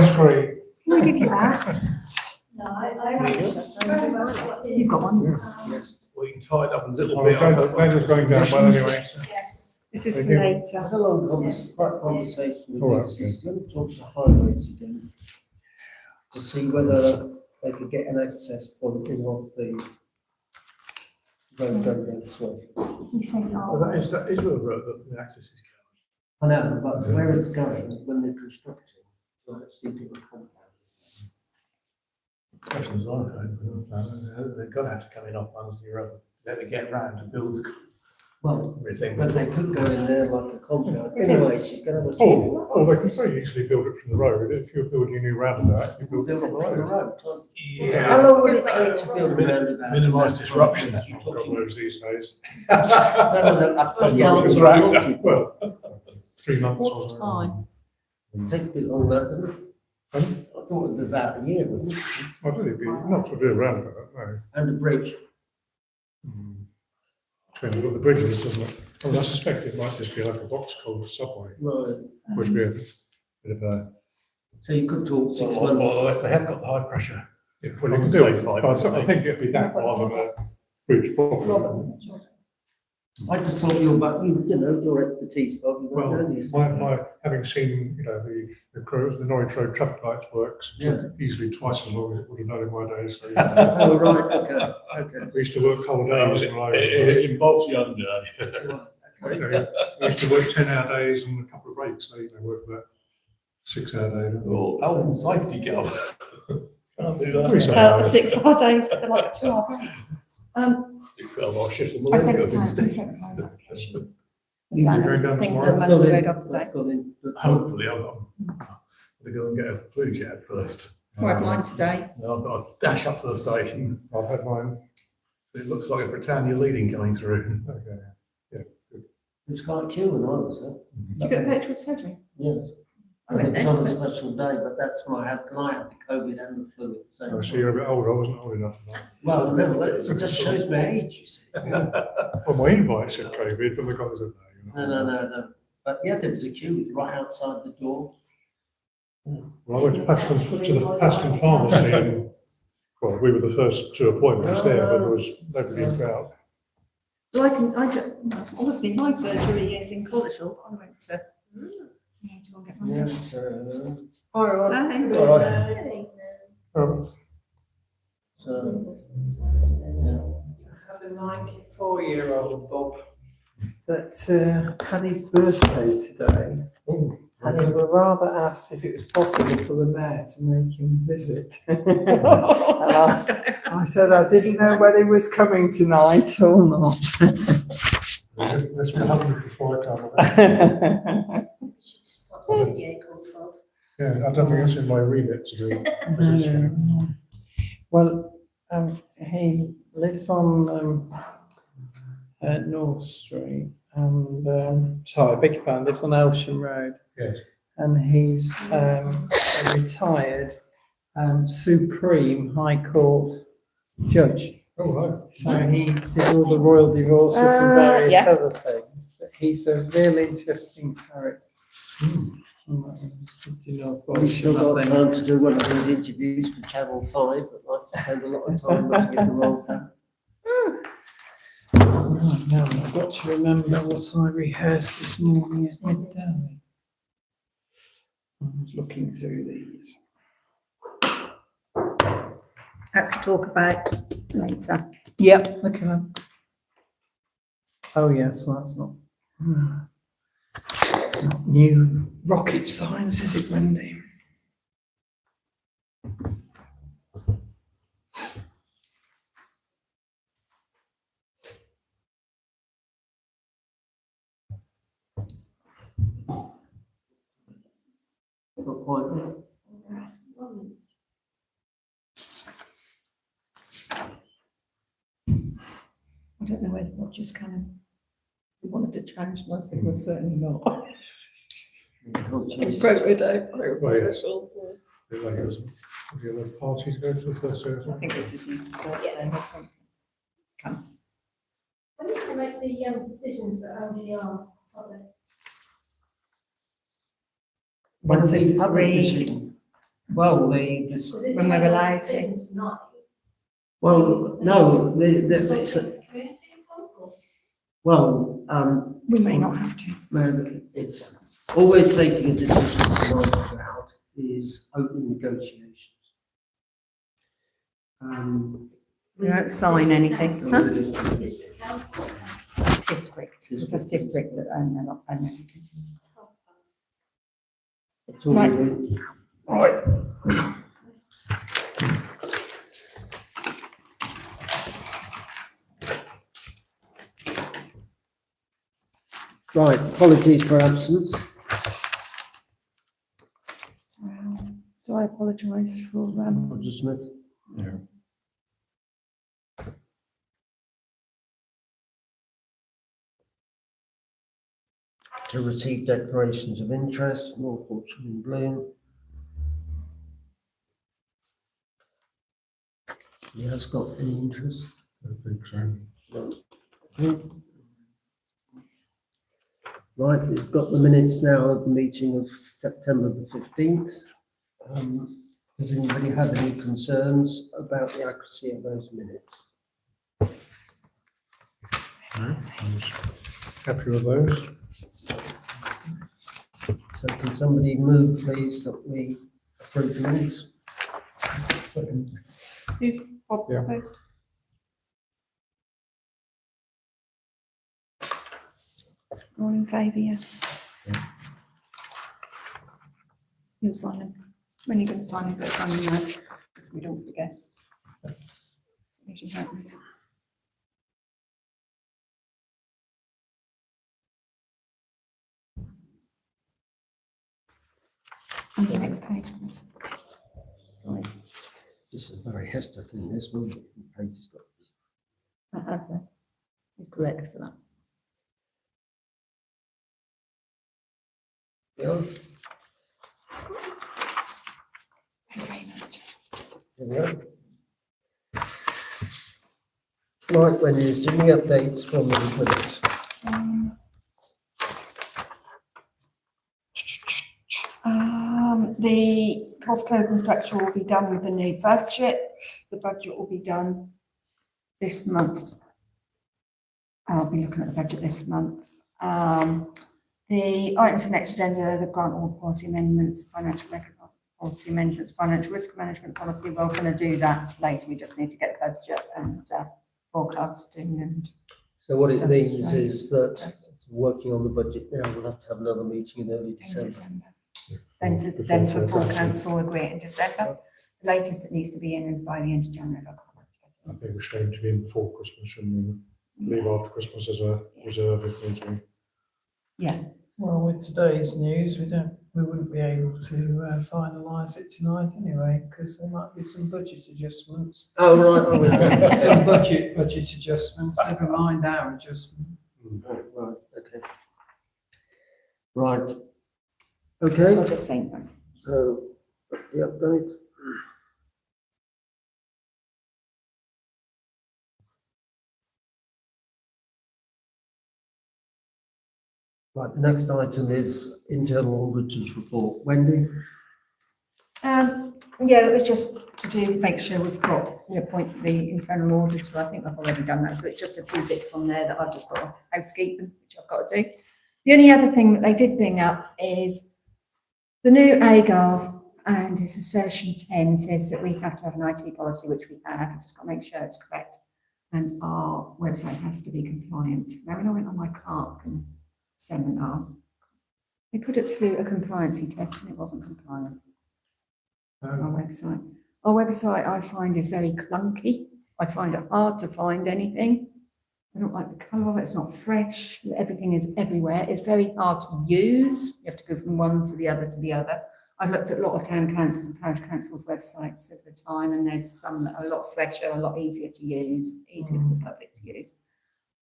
That's great. Can I give you that? No, I haven't. You've got one. Yes, we can tie it up a little Oh, bit. Glenda's going down well anyway. Yes. This is Thank for you. I later. had a long conversation All with right, him, he's going to talk to highways again to see whether they could get an access point in off the road going down Swift. You say Well, no. that is where the road, the access is I know, but where it's going when they're constructing, to actually do a compound. going. Questions like they're going to have to come in off one zero. Then they get round to build Well, everything. but they could go in there like a compound. Anyway, she's going to have a. Oh, they can very easily build it from the road. If you're building a new roundabout, you build it Build it from from the the road. road. How Yeah. long would it take to build a roundabout? Minimise disruption. You're Got talking- roads these days. No, that's Well, yeah, well, 3 months. What's or the time? Take a bit longer, doesn't it? I Um, thought it'd be about a year, wouldn't it? I don't think it'd be, not to do a roundabout, no. And a bridge. Depending on what the bridge is, doesn't it? Well, I suspect it might just be like a box culvert subway, Right. which would be a bit of a, So you could talk 6 Well, months. they have got the high pressure. yeah, well, you can do it, but I think it'd be that rather than a bridge problem. I just thought you know, your expertise, Bob. You Well, don't know this. having seen, the Norwich Road traffic lights works, took easily twice as long as it would have done in my days. So, Oh, right, okay. we used to work whole days. and It involves the under. we used to work 10-hour days and a couple of breaks, so work about 6-hour days. Well, health and safety get on. Can't do We that. say- 6 hour days, but they're like 2 hour break. Do 12-hour shifts in the I sent morning. a plan, I sent a plan application. You're going down I think tomorrow? the months are going up today. That's gone in. Hopefully, I've got to go and get a flu jab first. I had mine today. And I've got to dash up to the station. I've had mine. It looks like a Britannia leading coming through. Okay. It's quite queue when I was there. Did you get petrol surgery? Yes. I went It was on a there. special day, but that's when I had the COVID and the flu at the same Oh, so time. you're a bit older, I wasn't old enough. No. Well, no, it just shows my age, you see. Well, my invite said COVID, but the guy said no. No. But yeah, there was a queue, it was right outside the door. Well, I went to the Paston Pharmacy and, well, we were the first 2 appointments there, but there was nobody about. Well, obviously my surgery is in Collishaw. I went to. Yeah, to go and get mine done. Yes. All right. So, I had a 94-year-old Bob that had his birthday today, and he was rather asked if it was possible for the mayor to make him visit. And I said I didn't know whether he was coming tonight or not. Let's be hungry before I come. Stop the video call, Bob. Yeah, I don't think it's in my remit to do. Well, he lives on North Street, and sorry, I beg your pardon, lives on Walsham Road, Yes. and he's a retired Supreme High Court judge. Oh, right. So he did all the royal divorces and various yeah. other things. But he's a really interesting character. You know, we still got time to do one of those interviews for Channel 5 that like to spend a lot of time looking at the role thing. Right, now I've got to remember what I rehearsed this morning at midday. I was looking through these. That's to talk about later. Yep, okay. Oh yes, well that's not, it's not new rocket science, is it, Wendy? Not quite right. I don't know whether Roger's kind of wanted to challenge us. It was certainly not. It's photo. Well, yes. Bit like it was, the other parties go to the first service. I think this is his birthday or something. Come. When did they make the decisions for LGR? When What's is this the public agreed? decision? Well, Because if When you we're have allowed to. decisions tonight, well, no, it's it's, something the community or- well, We may not have to. no, it's, all we're taking a decision tonight about is open negotiations. We don't sign anything. So Huh? District council. District, because that's district that own a lot, own everything. it's all Right. Right. Right, apologies for absence. So I apologise for, Roger Smith. Yeah. To receive declarations of interest, North Walsham in Bloom. He has got any interest? I think so. Right, we've got the minutes now of the meeting of September the 15th. Does anybody have any concerns about the accuracy of those minutes? No, I was happy with those. So can somebody move, please, that we approve the minutes? Bob Yeah. proposed. All in favour, yeah. You'll sign them. When you're going to sign them, but sign them now, if we don't forget. Usually happens. On the next page. Sorry, This is a very Hester thing, this one. The page has got. that has it. It's correct for that. Yeah, Thank you very much. there we go. Right, when is any updates from these minutes? The cost code and structure will be done with the new budget. The budget will be done this month. I'll be looking at the budget this month. The items for next agenda, the grant award policy amendments, financial record policy amendments, financial risk management policy. We're going to do that later. We just need to get the budget and forecasting and So what it Stuff means straight. is that working on the budget now, we'll have to have another meeting in early in December. December. Before Then for full council. council agree it in December. The latest it needs to be in is by the end of January. I think we should aim to be in before Christmas and leave after Christmas as a reserve if needs be. Yeah, Well, with today's news, we wouldn't be able to finalise it tonight anyway, because there might be some budget adjustments. Oh, right, I'm with you. Some budget adjustments, never mind our adjustment. Right, right, okay. Right. Okay, I'll just say that. so that's the update. Right, the next item is internal auditors report. Wendy? Yeah, it was just to do, make sure we appoint the internal auditor. I think I've already done that, so it's just a few bits on there that I've just got to housekeeping, which I've got to do. The only other thing that they did bring up is the new AGAR and its assertion 10 says that we have to have an IT policy, which we have. I've just got to make sure it's correct. And our website has to be compliant. Now, when I went on my clerk seminar, they put it through a compliancy test and it wasn't compliant. Our website. Our website, I find, is very clunky. I find it hard to find anything. I don't like the colour of it. It's not fresh. Everything is everywhere. It's very hard to use. You have to go from one to the other to the other. I've looked at a lot of town councils and parish councils' websites over time, and there's some that are a lot fresher, a lot easier to use, easier for the public to use.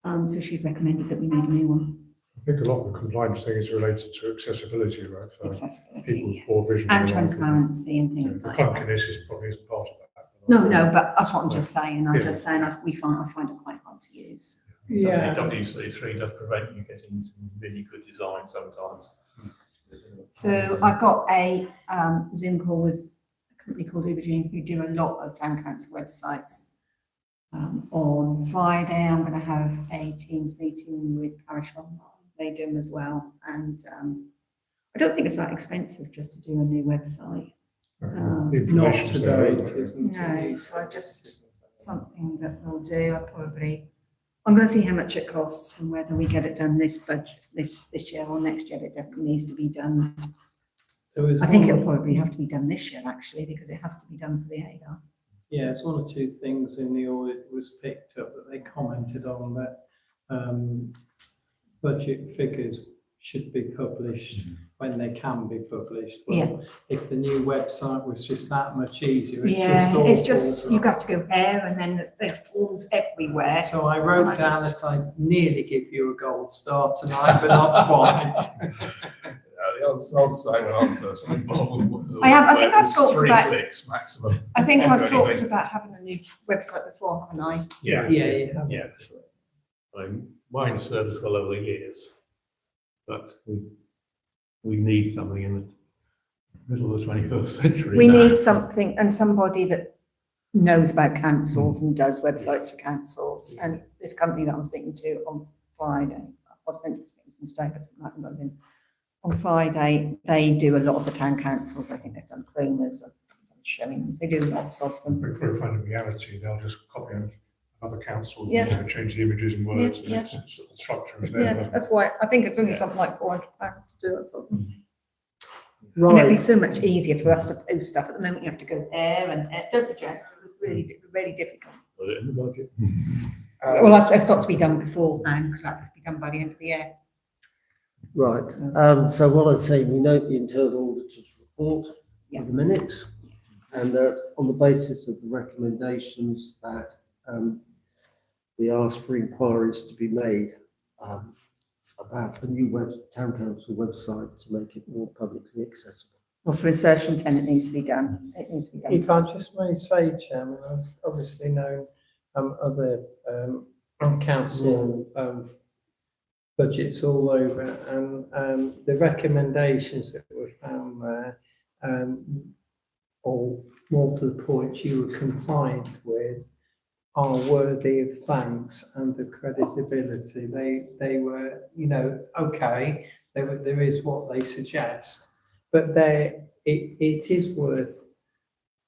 So she's recommended that we need a new one. I think a lot of the compliance thing is related to accessibility, right? For Accessibility, people yeah. with poor vision. And transparency and Yeah, things the like that. clunkiness is probably isn't part of that. No, but that's what I'm just saying. I'm Yeah. just saying I find it quite hard to use. Yeah. WC3 does prevent you getting some really good design sometimes. So I've got a Zoom call with company called Aubergine who do a lot of town council websites. On Friday, I'm going to have a Teams meeting with Parish Hall. They do them as well. And I don't think it's that expensive just to do a new website. The Not information's there, today, isn't it it? isn't. No, so I just, something that we'll do, I'm going to see how much it costs and whether we get it done this budget, this year or next year. It definitely needs to be done. There was I think one- it'll probably have to be done this year actually, because it has to be done for the ADAR. Yeah, it's one or two things in the audit was picked up that they commented on that budget figures should be published when they can be published. Well, if the new website was just that much easier, It's just, you have to go here and then there's forms everywhere. So I wrote down that I'd nearly give you a gold star tonight, but not quite. The old site when I was first involved. I think I've talked three about- clicks maximum. I think I've Anything. talked about having a new website before, haven't I? Yeah, Yeah. yes. Mine served us well over the years, but we need something in the middle of the 21st century. We now. need something and somebody that knows about councils and does websites for councils. And this company that I'm speaking to on Friday, I was meant to speak to them today, but something happened, I didn't. On Friday, they do a lot of the town councils. I think they've done Clomas, Showings, they do lots of them. But for a kind of reality, they'll just copy out another council, Yeah. change the images and words, and Yeah. it's the structure is Yeah, there. that's why, I think it's only Yeah. something like £400 to do it. So. And it'd be Right, so much easier for us to post stuff. At the moment, you have to go there and there, don't you, Jess? It's really difficult. Put it in the budget. Well, it's got to be done beforehand, because that has to be done by the end of the year. right. So, So what I'd say, we note the internal auditor's report Yeah. for the minutes, and that on the basis of the recommendations that we ask for inquiries to be made about a new town council website to make it more publicly accessible. well, for insertion 10, it needs to be done. It needs to be done. If I just may say, Chairman, I've obviously known other council budgets all over, and the recommendations that were found there, or more to the point you were compliant with, are worthy of thanks and of creditability. They were, okay, there is what they suggest, but it is worth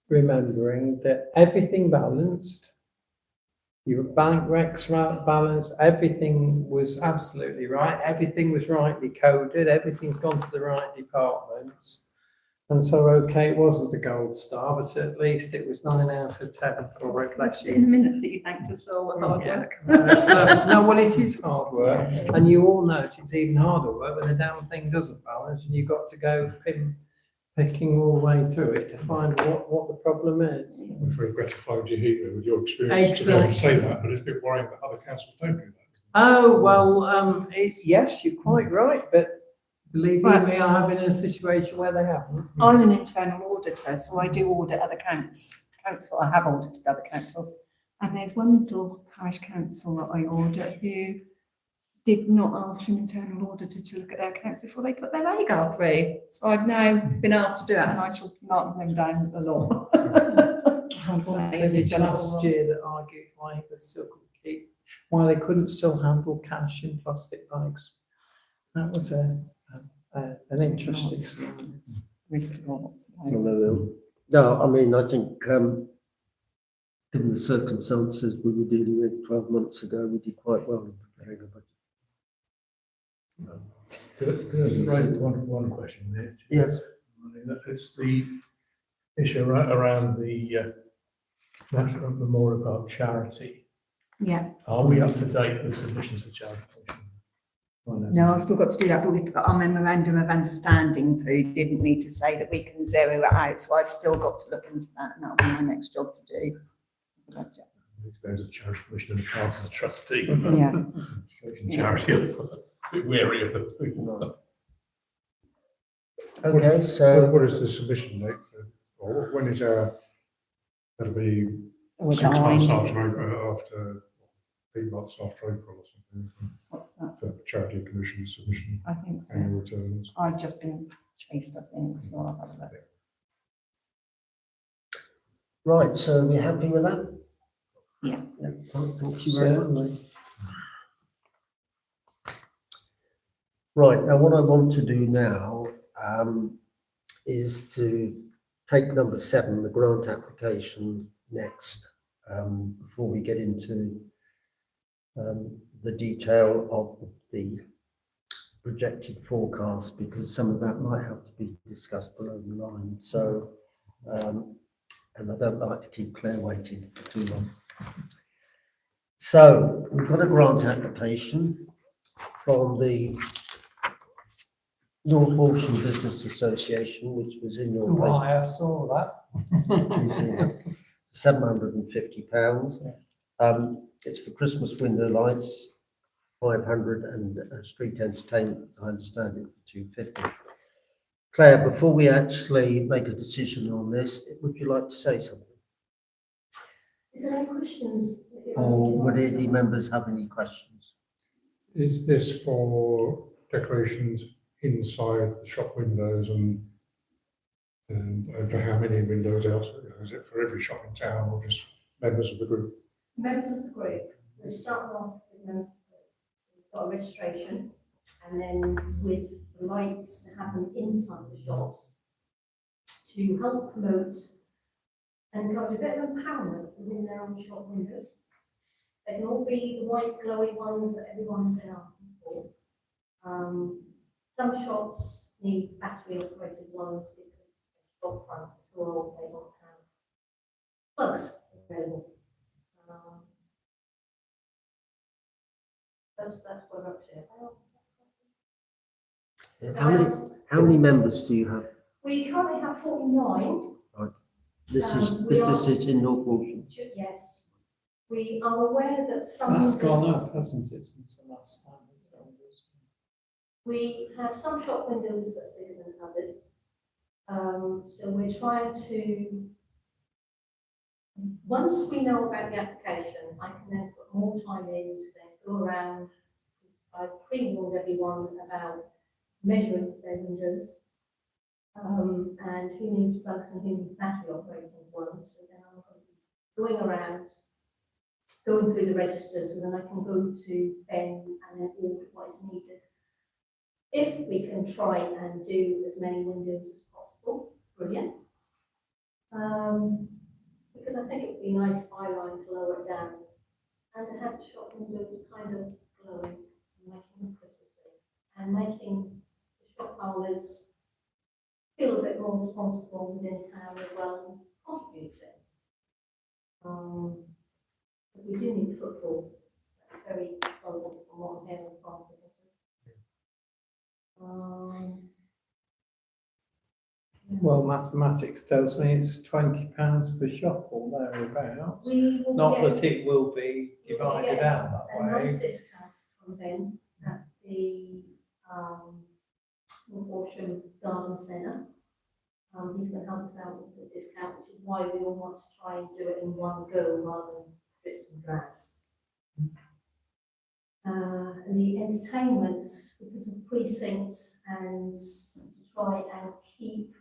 remembering that everything balanced, your bank recs balanced, everything was absolutely right, everything was rightly coded, everything's gone to the right departments. And so, okay, it wasn't a gold star, but at least it was 9 out of 10 for In reflection. the minutes that you thanked us for all the hard Yeah. work. No, well, it is hard work, and you all know it's even harder work when the damn thing doesn't balance, and you've got to go picking all the way through it to find what the problem is. It's very gratifying to hear with your experience to be able to say that, but it's a bit worrying that other councils don't do that. Oh, well, yes, you're quite right, but believe you Right. me, I have been in a situation where they haven't. I'm an internal auditor, so I do audit other council. I have audited other councils. And there's one little parish council that I audit who did not ask for an internal auditor to look at their accounts before they put their AGAR through. So I've now been asked to do it, and I shall mark them down the law. It's last year that argued why they still couldn't keep, why they couldn't still handle cash in plastic bags. That was an interesting. Risk lots. No, I mean, I think, given the circumstances we were dealing with 12 months ago, we did quite well in preparing a budget. Could I just raise one question there? Yes. It's the issue around the National Memorial Park charity. Yeah, Are we up to date with submissions to charity? no, I've still got to do that, but we put our memorandum of understanding through, didn't we, to say that we can zero it out, so I've still got to look into that, and that'll be my next job to do. There's a charity commission and a as a trustee. Yeah. Charity, a bit wary of the people. Okay, so What is the submission date for, or when is that'll be We're 6 months behind. after 8 months after April or something, What's that? for charity commission submission, I think so. annual returns. I've just been chased, I think, so I'll have a look. Right, so we're happy with that? Yeah. Thank you very much. Certainly. Right, now what I want to do now is to take number 7, the grant application next, before we get into the detail of the projected forecast, because some of that might have to be discussed below the line. So, and I don't like to keep Claire waiting for too long. So we've got a grant application from the North Walsham Business Association, which was in your paper. Why, I saw that. £750. It's for Christmas window lights, 500, and street entertainment, as I understand it, for 250. Claire, before we actually make a decision on this, would you like to say something? Is there any questions? that you Or want would to any ask? members have any questions? Is this for decorations inside the shop windows and for how many windows else? Is it for every shop in town or just members of the group? Members of the group, we start off with them, we've got a registration, and then with the lights that happen inside the shops to help promote and encourage a bit of empowerment within their own shop windows. They can all be the white glowy ones that everyone's been asking for. Some shops need battery operated ones because shop fronts are so old, they don't have plugs available. That's what we're up to. How many members do you have? We currently have 49. This we are- is in North Walsham. Yes. We are aware that some. That's gone up, hasn't it, since the last time? We have some shop windows that are bigger than others. So we're trying to, once we know about the application, I can then put more time in to then go around. I pre-warned everyone about measuring their windows. And who needs plugs and who needs battery operated ones. So then I'm going around, going through the registers, and then I can go to Ben and then order what is needed. If we can try and do as many windows as possible, brilliant. Because I think it would be a nice byline to lower it down and to have the shop windows kind of glowing, making them Christmassy and making the shop owners feel a bit more responsible within town as well and contributing. Because we do need footfall. That's very relevant from what I'm hearing from businesses. Well, mathematics tells me it's £20 per shop or thereabouts. We will Not get that it will be divided out that a nice way. discount from Ben at the Walsham Garden Centre. He's going to help us out with the discount, which is why we all want to try and do it in one go rather than dribs and drabs. And the entertainments, because of precincts and to try and keep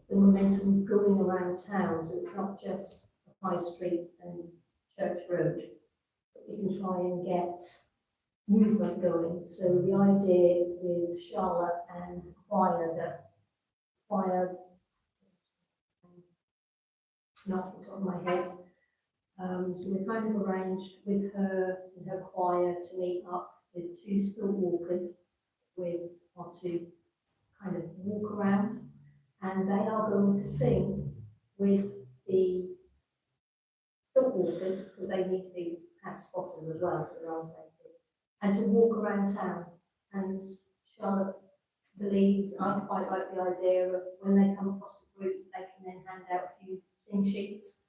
the momentum going around town, so it's not just the High Street and Church Road, but we can try and get movement going. So the idea with Charlotte and the choir that choir, not off the top of my head. So we kind of arranged with her and her choir to meet up with 2 still walkers. We want to kind of walk around, and they are going to sing with the still walkers because they need to be spotted as well for their own safety, and to walk around town. And Charlotte believes, I quite like the idea of when they come across the group, they can then hand out a few sing sheets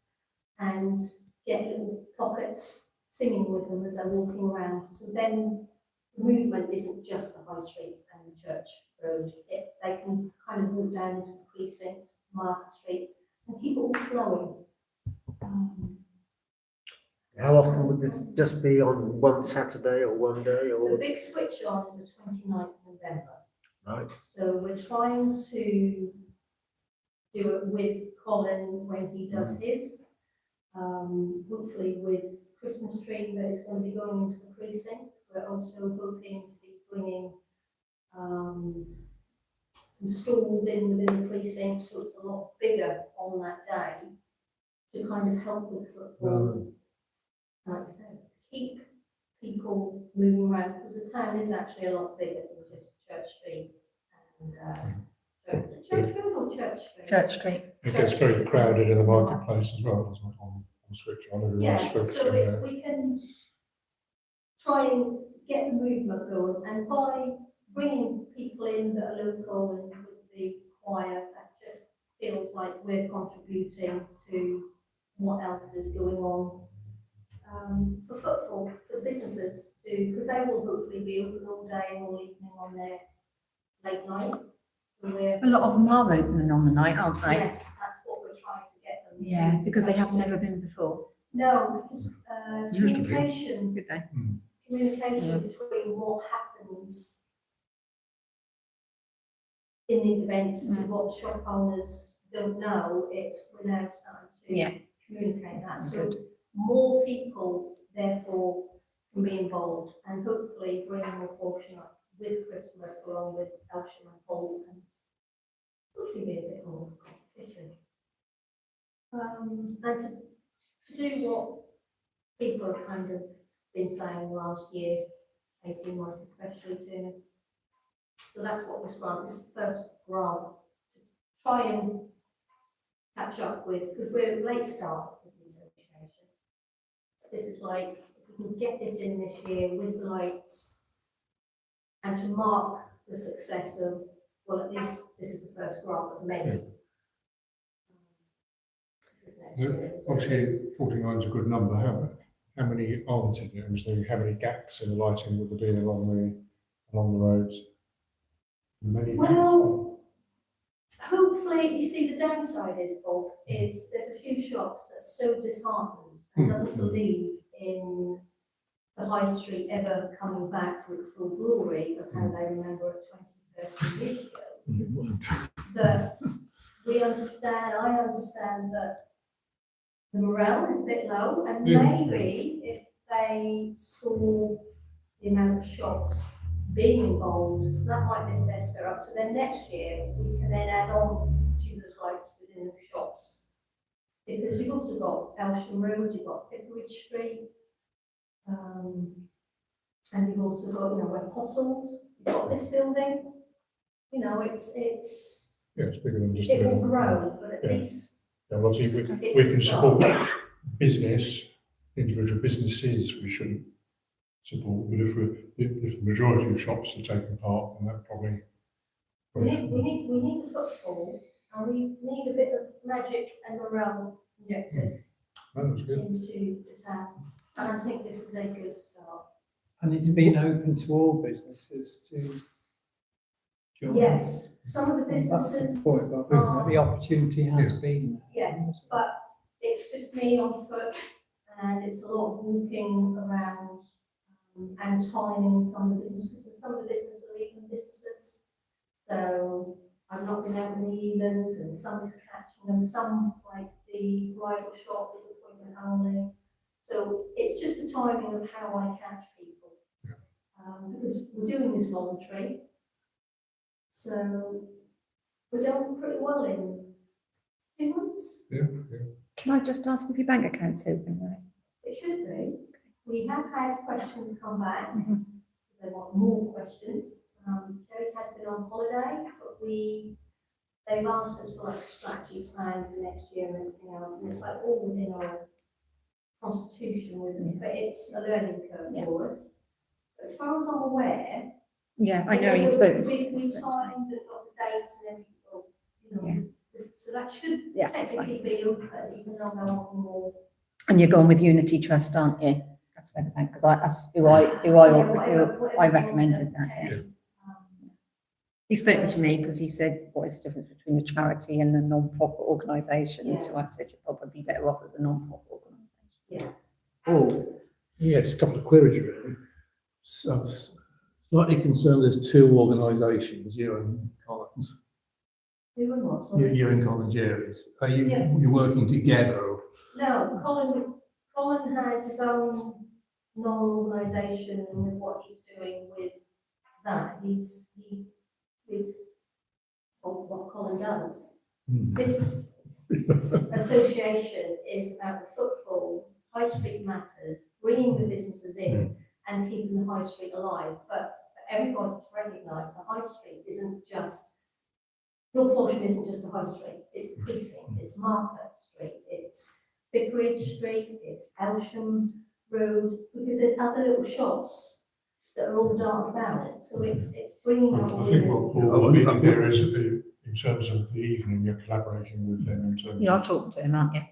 and get little pockets singing with them as they're walking around. So then the movement isn't just the High Street and the Church Road. They can kind of walk down into the precinct, Market Street, and keep it all flowing. How often would this just be on one Saturday or one day The or? big switch on is the 29th of November. Right. So we're trying to do it with Colin when he does his. Hopefully with Christmas tree that is going to be going into the precinct. We're also hoping to be bringing some stalls in within the precinct, so it's a lot bigger on that day to kind of help with footfall. Like I said, keep people moving around, because the town is actually a lot bigger than just Church Street and is it Church Road or Church Street? Church Street. It gets very crowded in the marketplace as well, doesn't it, on Switch on, everyone's Yeah, focused so on there. we can try and get the movement going, and by bringing people in that are local and with the choir, that just feels like we're contributing to what else is going on for footfall, for businesses too, because they will hopefully be open all day and all evening on their late night. So A lot of them are opening on the night, aren't they? yes, that's what we're trying to get them. Yeah, to, because they have actually. never been before, No, because Used to be. communication did they? communication between what happens in these events to what shop owners don't know, we're now starting to Yeah. communicate that. So Good. more people therefore can be involved, and hopefully bring more portion up with Christmas along with Walsham and Hull, and hopefully be a bit more competition. And to do what people have kind of been saying last year, 18 months especially, to so that's what this is the first grant to try and catch up with, because we're a late start with the association. This is like, if we can get this in this year with the lights, and to mark the success of, well, at least this is the first grant of many. Because next year- Obviously, 49 is a good number. How many aren't in there? Is there, how many gaps in the lighting would there be along the roads? Many. Well, hopefully, you see, the downside is, Bob, is there's a few shops that are so disheartened and doesn't believe in the high street ever coming back to its full glory of how they remember it 20, 30 years ago. That I understand that the morale is a bit low, and maybe if they saw the amount of shops being involved, that might lift their spirit up. So then next year, we can then add on to the lights within the shops. Because you've also got Walsham Road, you've got Vicarage Street, and you've also got, Apostles, you've got this building. It's bigger than just. it will grow, but at Yeah. least Well, obviously, we it's can a start. support business, individual businesses, we shouldn't support, but if the majority of shops are taking part, then that probably. We need the footfall, and we need a bit of magic and morale injected That was good. into the town. And I think this is a good start. And it's been open to all businesses to join. Yes, some of the That's businesses. the point, Bob, isn't it? The opportunity has been there. Yeah, but it's just me on foot, and it's a lot of walking around and timing some of the businesses, and some of the businesses are evening businesses. So I've not been out in the evenings, and some is catching them, some, like the bridal shop, is appointment only. So it's just the timing of how I catch people. Because we're doing this voluntary. So we're done pretty well in 2 months. Yeah. Can I just ask if your bank account's open, right? It should be. We have had questions come back, Mhm. because they want more questions. Terry has been on holiday, but they've asked us for like a strategy plan for next year and everything else, and it's like all within our constitution with it, but it's a learning curve for us. As far as I'm aware. Yeah, I know there's you a- spoke. We signed and got the dates and everything, so that should Yeah, that's technically be open, even though there are more. And you're going with Unity Trust, aren't you? That's where the bank, because that's who I recommended that. Yeah. He's spoken to me because he said, what is the difference between a charity and a non-profit organisation? Yeah. So I said, you're probably better off as a non-profit organisation. Oh, yeah, just a couple of queries really. So I'm slightly concerned there's two organisations, you and Collins. We were what, sorry? You're in Colin Jerry's. Are you, Yeah. you're working together? No, Colin has his own non-organisation and with what he's doing with that, with what Colin does. Hmm. This association is about the footfall, high street matters, bringing the businesses in and keeping the high street alive. But for everybody to recognise the high street isn't just, North Walsham isn't just the high street, it's the precinct, it's Market Street, it's Vicarage Street, it's Walsham Road, because there's other little shops that are all dark about it, so it's bringing them all I think in. what we need there is, in terms of the evening, you're collaborating with them in terms You're of talking to him, aren't you?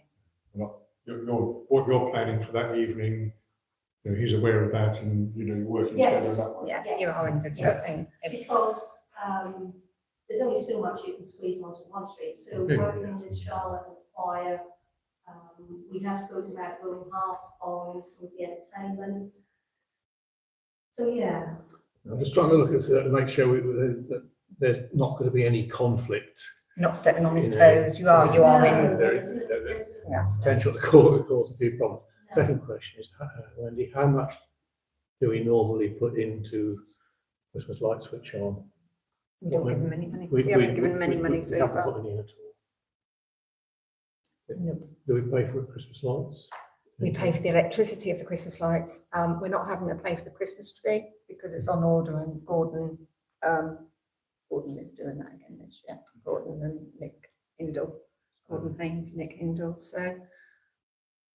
what you're planning for that evening. You know, he's aware of that and, you know, you're working together Yes. that way. Yeah, Yes. you are in discussing. Because there's only so much you can squeeze onto one street, so Yeah. working with Charlotte and the choir, we have spoken about going halves on some of the entertainment. So, yeah. I'm just trying to look at it and make sure that there's not going to be any conflict. Not stepping on his You know, toes, you are in. No, there there's- is- there's- Yeah. Potential to cause a few problems. no. Second question is, Wendy, how much do we normally put into Christmas light switch on? We don't give him any money. We- We haven't we- given him any we- money we so haven't far. put any in at all. No. Do we pay for Christmas lights? We pay for the electricity of the Christmas lights. We're not having to pay for the Christmas tree because it's on order and Gordon is doing that again this year. Gordon and Nick Hindle, Gordon Haynes, Nick Hindle, so,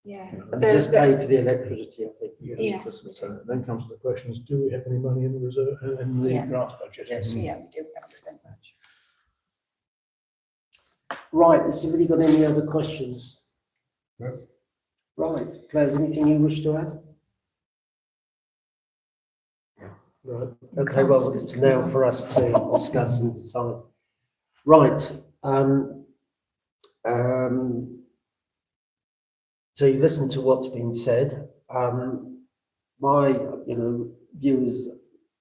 yeah. But We there's just pay for the electricity, I think. Yeah. Christmas. So then comes the questions, do we have any money in the reserve, in the Yeah. grants budget? Yes. Yeah, we do have to spend much. Right, has anybody got any other questions? No. Right, Claire, is anything you wish to add? Right, okay, well, it's now for us to discuss and decide. Right, so you listen to what's been said. My, view is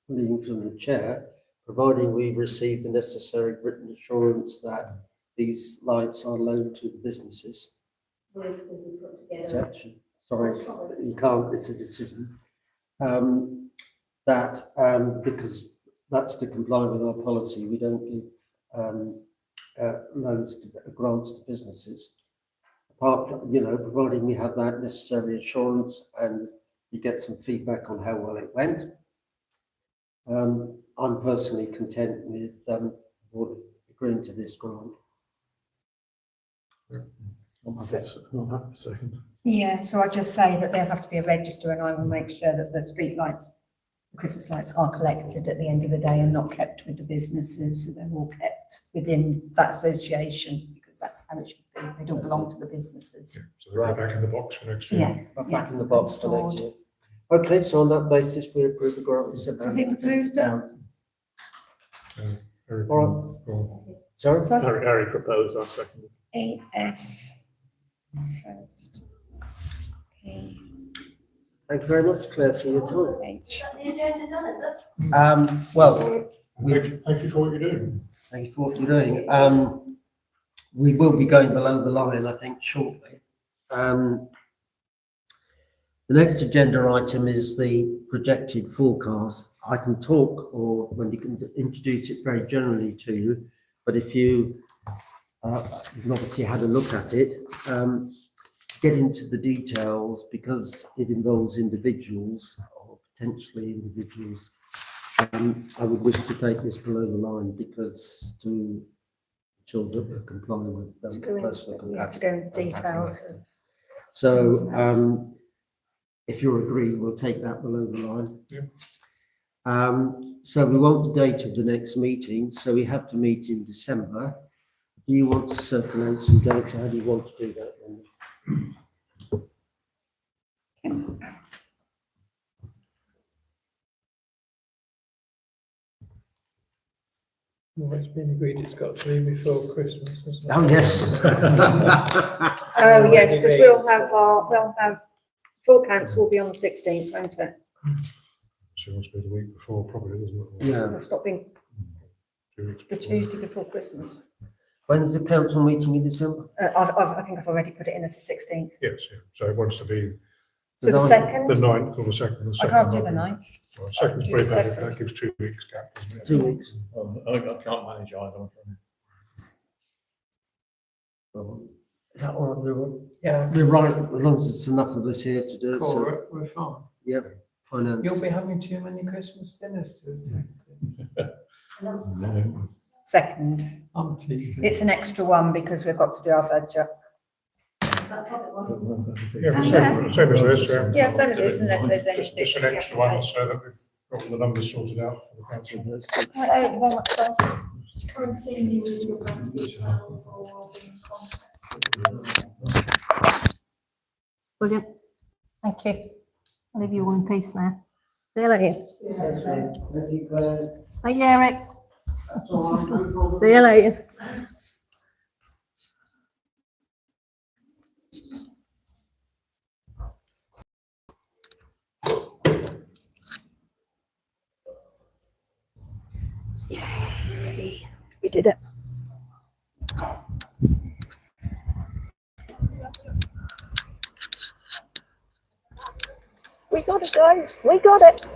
leading from the chair, providing we receive the necessary written assurance that these lights are loaned to the businesses. Will be put together. Objection. Sorry, Oh, sorry. you can't, it's a decision. Because that's to comply with our policy, we don't give loans to grants to businesses. Apart from, providing we have that necessary assurance and you get some feedback on how well it went. I'm personally content with agreeing to this grant. I'm happy to second. Yeah, so I just say that there'll have to be a register and I will make sure that the street lights, the Christmas lights are collected at the end of the day and not kept with the businesses. So they're all kept within that association because that's how it should be. They don't belong to the businesses. Yeah, so they'll go back in the box for next year. Yeah. Back in the box for next year. Okay, so on that basis, we approve the grant. So who proposed it? Very All cool. Cool. Sorry? Harry proposed, I seconded. AS first. Okay. Thank you very much, Claire, for your time. H. Is that the agenda done, is it? Well, Thank you for what you're doing. thank you for what you're doing. We will be going below the line, I think, shortly. The next agenda item is the projected forecast. I can talk, or when you can introduce it very generally to you, but if you've obviously had a look at it, get into the details because it involves individuals or potentially individuals. I would wish to take this below the line because to children that comply with personal We have to go into details. So, if you're agreed, we'll take that below the line. Yeah. So we want the date of the next meeting, so we have to meet in December. Do you want to circulate some dates? How do you want to do that? Well, it's been agreed it's got to be before Christmas, hasn't it? Oh, yes. Oh, yes, because we'll have full council will be on the 16th, won't it? So it must be the week before, probably, isn't it? Yeah. It's not being 2 weeks the before. Tuesday before Christmas. When's the council meeting in December? I think I've already put it in as the 16th. Yes, yeah. So it wants to be So the ninth. second, the 9th or the 2nd. The I second can't do the might be- 9th. Well, second's do pretty the bad, second. that gives 2 weeks gap, doesn't it? 2 weeks. I can't manage either, I'm afraid. Is that all right? Yeah, We're right, as long as there's enough of us here to do it, cool, so, we're fine. yeah, finance. You'll be having too many Christmas dinners to attend. And that was the No. Second. I'm teasing. It's an extra one because we've got to do our budget. that public one. Yeah, same as this, yeah. Yeah, same as this, unless there's any. Just an extra one so that we've got all the numbers sorted out for the council. Thank you very much, guys. Come and see me with your bank details or I'll be in contact. Brilliant. Thank you. I'll leave you all in peace now. See you later. Thank you, Claire. Thank you, Eric. That's all right, no problem. See you later. Yay, we did it. We got it, guys. We got it.